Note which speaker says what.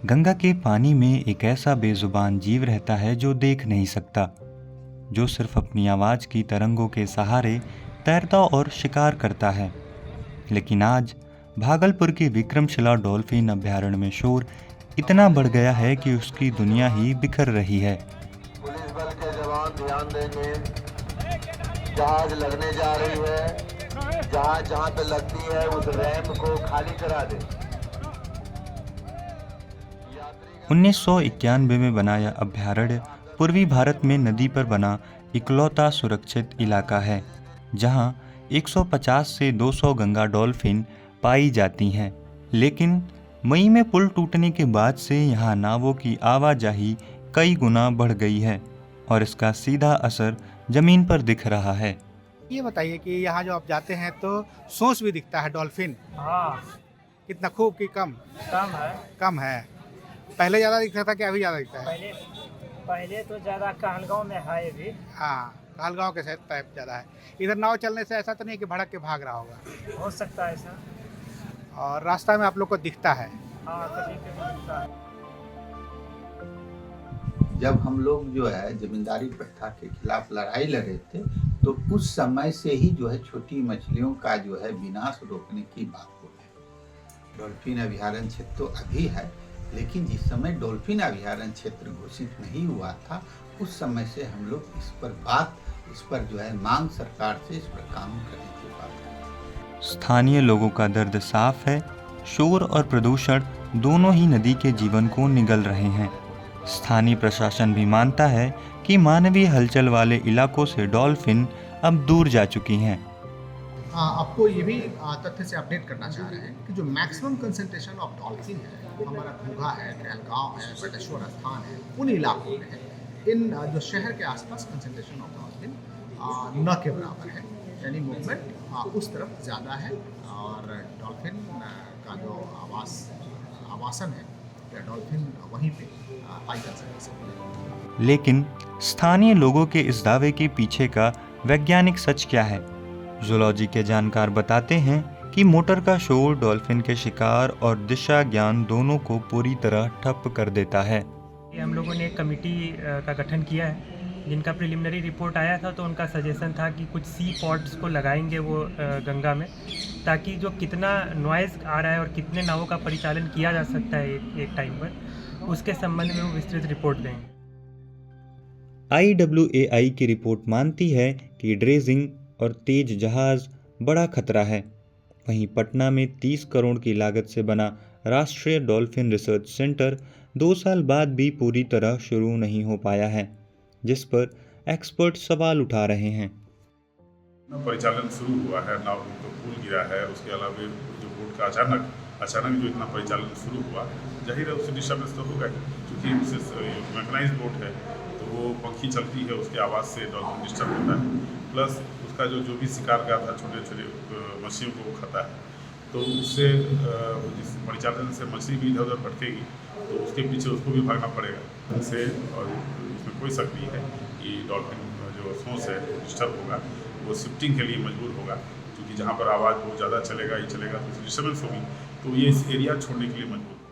Speaker 1: गंगा के पानी में एक ऐसा बेजुबान जीव रहता है जो देख नहीं सकता, जो सिर्फ अपनी आवाज़ की तरंगों के सहारे तैरता और शिकार करता है। लेकिन आज भागलपुर की विक्रमशिला डॉल्फिन अभयारण्य में शोर इतना बढ़ गया है कि उसकी दुनिया ही बिखर रही है।
Speaker 2: पुलिस बल के जवान ध्यान देंगे, जहाज लगने जा रही है, जहाज जहां पे लगती है उस रैंप को खाली करा दे।
Speaker 1: 1991 में बना यह अभयारण्य पूर्वी भारत में नदी पर बना इकलौता सुरक्षित इलाका है, जहां 150 से 200 गंगा डॉल्फिन पाई जाती हैं। लेकिन मई में पुल टूटने के बाद से यहां नावों की आवाजाही कई गुना बढ़ गई है और इसका सीधा असर जमीन पर दिख रहा है।
Speaker 3: ये बताइए कि यहाँ जो आप जाते हैं तो सोच भी दिखता है डॉल्फिन,
Speaker 4: हाँ,
Speaker 3: कितना खूब कि कम?
Speaker 4: कम है।
Speaker 3: कम है। पहले ज़्यादा दिखता था कि अभी ज़्यादा दिखता है?
Speaker 4: पहले तो ज़्यादा कहलगांव में है अभी।
Speaker 3: हाँ, कहलगांव के साइड टाइप ज़्यादा है। इधर नाव चलने से ऐसा तो नहीं कि भड़क के भाग रहा होगा?
Speaker 4: हो सकता है ऐसा।
Speaker 3: और रास्ता में आप लोग को दिखता है?
Speaker 4: हाँ, कभी कभी दिखता है।
Speaker 5: जब हम लोग जो है जमींदारी प्रथा के खिलाफ लड़ाई लड़े थे, तो उस समय से ही जो है छोटी मछलियों का जो है विनाश रोकने की बात हो है। डॉल्फिन अभयारण्य क्षेत्र तो अभी है, लेकिन जिस समय डॉल्फिन अभयारण्य क्षेत्र घोषित नहीं हुआ था, उस समय से हम लोग इस पर जो है मांग सरकार से इस पर काम करने की बात।
Speaker 1: स्थानीय लोगों का दर्द साफ है। शोर और प्रदूषण दोनों ही नदी के जीवन को निगल रहे हैं। स्थानीय प्रशासन भी मानता है कि मानवीय हलचल वाले इलाकों से डॉल्फिन अब दूर जा चुकी हैं।
Speaker 6: आपको ये भी तथ्य से अपडेट करना चाह रहे हैं कि जो मैक्सिमम कंसंट्रेशन ऑफ डॉल्फिन है, वो हमारा घोघा है, कहलगांव है, बटेश्वर स्थान है, उन इलाकों में है। इन जो शहर के आसपास कंसंट्रेशन ऑफ डॉल्फिन न के बराबर है, यानी मूवमेंट उस तरफ ज़्यादा है और डॉल्फिन का जो आवासन है, डॉल्फिन वहीं पे पाई जा सकती है।
Speaker 1: लेकिन स्थानीय लोगों के इस दावे के पीछे का वैज्ञानिक सच क्या है? जूलॉजी के जानकार बताते हैं कि मोटर का शोर डॉल्फिन के शिकार और दिशा ज्ञान दोनों को पूरी तरह ठप कर देता है।
Speaker 4: हम लोगों ने एक कमेटी का गठन किया है, जिनका प्रिलिमिनरी रिपोर्ट आया था, तो उनका सजेशन था कि कुछ सी पॉड्स को लगाएंगे वो गंगा में, ताकि जो कितना नॉइज़ आ रहा है और कितने नावों का परिचालन किया जा सकता है एक टाइम पर, उसके संबंध में वो विस्तृत रिपोर्ट देंगे।
Speaker 1: IWAI की रिपोर्ट मानती है कि ड्रेजिंग और तेज जहाज बड़ा खतरा है। वहीं पटना में 30 करोड़ की लागत से बना राष्ट्रीय डॉल्फिन रिसर्च सेंटर 2 साल बाद भी पूरी तरह शुरू नहीं हो पाया है, जिस पर एक्सपर्ट सवाल उठा रहे हैं।
Speaker 7: परिचालन शुरू हुआ है, नाव तो पुल गिरा है, उसके अलावा जो बोट का अचानक जो इतना परिचालन शुरू हुआ, जाहिर है उससे डिस्टर्बेंस तो होगा ही, क्योंकि मैकेनाइज बोट है तो वो पंखी चलती है, उसकी आवाज़ से डॉल्फिन डिस्टर्ब होता है। प्लस उसका जो भी शिकार का था, छोटे छोटे मछलियों को वो खाता है, तो उससे जिस परिचालन से मछली भी इधर उधर भटकेगी, तो उसके पीछे उसको भी भागना पड़ेगा उससे। और इसमें कोई शक नहीं है कि डॉल्फिन जो सोच है डिस्टर्ब होगा, वो शिफ्टिंग के लिए मजबूर होगा, क्योंकि जहाँ पर आवाज़ बहुत ज़्यादा चलेगा तो डिस्टर्बेंस होगी, तो ये इस एरिया छोड़ने के लिए मजबूर होगा।